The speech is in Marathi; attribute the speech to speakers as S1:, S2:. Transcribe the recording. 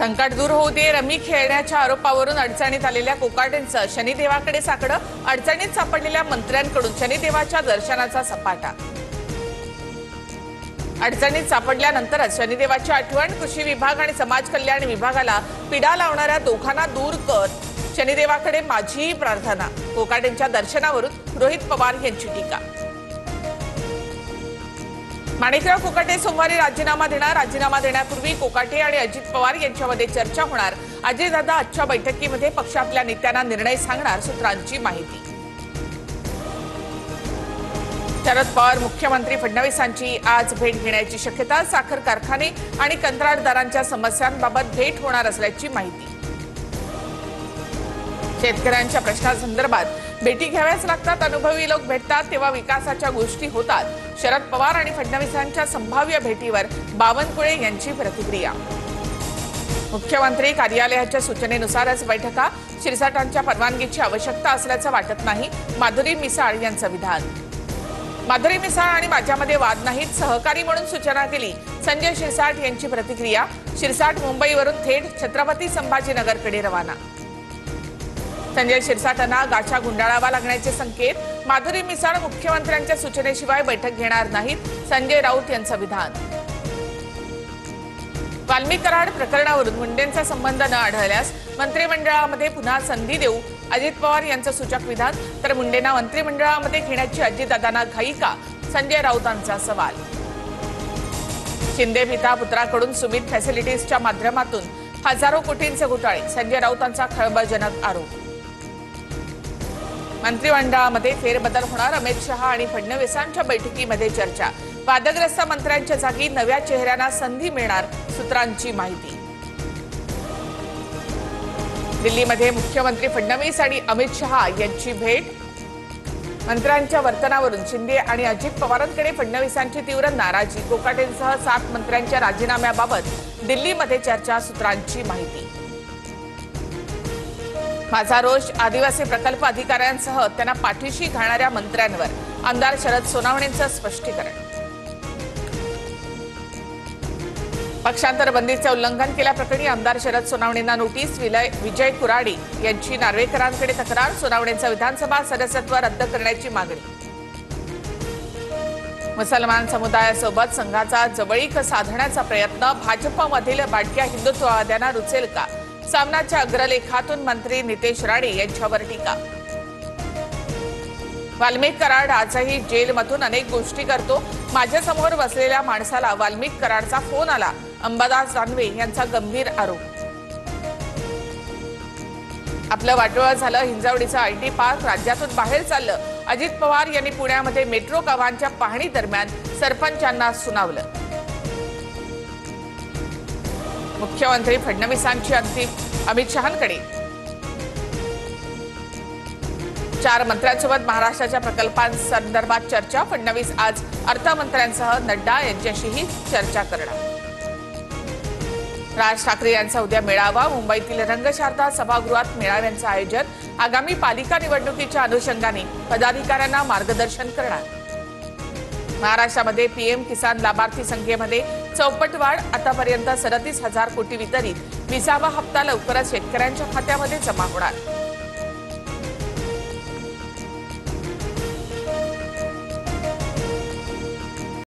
S1: संकट दूर होऊ दे रमी खेळण्याच्या आरोपावरून अडचणीत आलेल्या कोकाटेंचं शनिदेवाकडे साकडं। अडचणीत सापडलेल्या मंत्र्यांकडून शनिदेवाच्या दर्शनाचा सपाटा। अडचणीत सापडल्यानंतरच शनिदेवाची आठवण। कृषी विभाग आणि समाज कल्याण विभागाला पीडा लावणाऱ्या दोघांना दूर कर, शनिदेवाकडे माझी प्रार्थना। कोकाटेंच्या दर्शनावरून रोहित पवार यांची टीका। माणिकराव कोकाटे सोमवारी राजीनामा देणार। राजीनामा देण्यापूर्वी कोकाटे आणि अजित पवार यांच्यामध्ये चर्चा होणार। अजयदादा आजच्या बैठकीमध्ये पक्षातल्या नेत्यांना निर्णय सांगणार, सूत्रांची माहिती। शरद पवार मुख्यमंत्री फडणवीसांची आज भेट घेण्याची शक्यता। साखर कारखाने आणि कंत्राटदारांच्या समस्यांबाबत भेट होणार असल्याची माहिती। शेतकऱ्यांच्या प्रश्नांसंदर्भात भेटी घ्याव्याच लागतात। अनुभवी लोक भेटतात तेव्हा विकासाच्या गोष्टी होतात। शरद पवार आणि फडणवीसांच्या संभाव्य भेटीवर बावनकुळे यांची प्रतिक्रिया। मुख्यमंत्री कार्यालयाच्या सूचनेनुसारच बैठका। शिरसाटांच्या परवानगीची आवश्यकता असल्याचं वाटत नाही, माधुरी मिसाळ यांचं विधान। माधुरी मिसाळ आणि माझ्यामध्ये वाद नाहीत, सहकारी म्हणून सूचना केली, संजय शिरसाट यांची प्रतिक्रिया। शिरसाट मुंबईवरून थेट छत्रपती संभाजीनगरकडे रवाना। संजय शिरसाटांना गाछा गुंडाळावा लागण्याचे संकेत। माधुरी मिसाळ मुख्यमंत्र्यांच्या सूचनेशिवाय बैठक घेणार नाहीत, संजय राऊत यांचं विधान। वाल्मिक कराड प्रकरणावरून मुंडेंचा संबंध न आढळल्यास मंत्रिमंडळामध्ये पुन्हा संधी देऊ, अजित पवार यांचं सूचक विधान। तर मुंडेंना मंत्रिमंडळामध्ये घेण्याची अजितदादांना घाई का, संजय राऊतांचा सवाल। शिंदे पिता पुत्राकडून सुमित फॅसिलिटीजच्या माध्यमातून हजारो कोटींचे घोटाळे, संजय राऊतांचा खळबळजनक आरोप। मंत्रिमंडळामध्ये फेरबदल होणार, अमित शहा आणि फडणवीसांच्या बैठकीमध्ये चर्चा। वादग्रस्त मंत्र्यांच्या जागी नव्या चेहऱ्यांना संधी मिळणार, सूत्रांची माहिती। दिल्लीमध्ये मुख्यमंत्री फडणवीस आणि अमित शहा यांची भेट। मंत्र्यांच्या वर्तनावरून शिंदे आणि अजित पवारांकडे फडणवीसांची तीव्र नाराजी। कोकाटेंसह 7 मंत्र्यांच्या राजीनाम्याबाबत दिल्लीमध्ये चर्चा, सूत्रांची माहिती। माझा रोष आदिवासी प्रकल्प अधिकाऱ्यांसह त्यांना पाठीशी घालणाऱ्या मंत्र्यांवर, आमदार शरद सोनावणेंचं स्पष्टीकरण। पक्षांतर बंदीचे उल्लंघन केल्याप्रकरणी आमदार शरद सोनावणेंना नोटीस। विजय कुराडी यांची नार्वेकरांकडे तक्रार। सोनावणेंचं विधानसभा सदस्यत्व रद्द करण्याची मागणी। मुसलमान समुदायासोबत संघाचा जवळीक साधण्याचा प्रयत्न, भाजपमधील बाटक्या हिंदुत्ववाद्यांना रुचेल का, सामनाच्या अग्रलेखातून मंत्री नितेश राणे यांच्यावर टीका। वाल्मिक कराड आजही जेलमधून अनेक गोष्टी करतो, माझ्यासमोर बसलेल्या माणसाला वाल्मिक कराडचा फोन आला, अंबादास दानवे यांचा गंभीर आरोप। आपलं वाटोळं झालं, हिंजवडीचं आयटी पार्क राज्यातून बाहेर चाललं, अजित पवार यांनी पुण्यामध्ये मेट्रो कामांच्या पाहणी दरम्यान सरपंचांना सुनावलं। मुख्यमंत्री फडणवीसांची अंतिम अमित शहांकडे। 4 मंत्र्यांसोबत महाराष्ट्राच्या प्रकल्पांसंदर्भात चर्चा। फडणवीस आज अर्थमंत्र्यांसह नड्डा यांच्याशीही चर्चा करणार। राज ठाकरे यांचा उद्या मेळावा। मुंबईतील रंगशारदा सभागृहात मेळाव्यांचं आयोजन। आगामी पालिका निवडणुकीच्या अनुषंगाने पदाधिकाऱ्यांना मार्गदर्शन करणार। महाराष्ट्रामध्ये पीएम किसान लाभार्थी संख्येमध्ये चौपट वाढ। आतापर्यंत 37,000 कोटी वितरित। 20वा हप्ता लवकरच शेतकऱ्यांच्या खात्यामध्ये जमा होणार।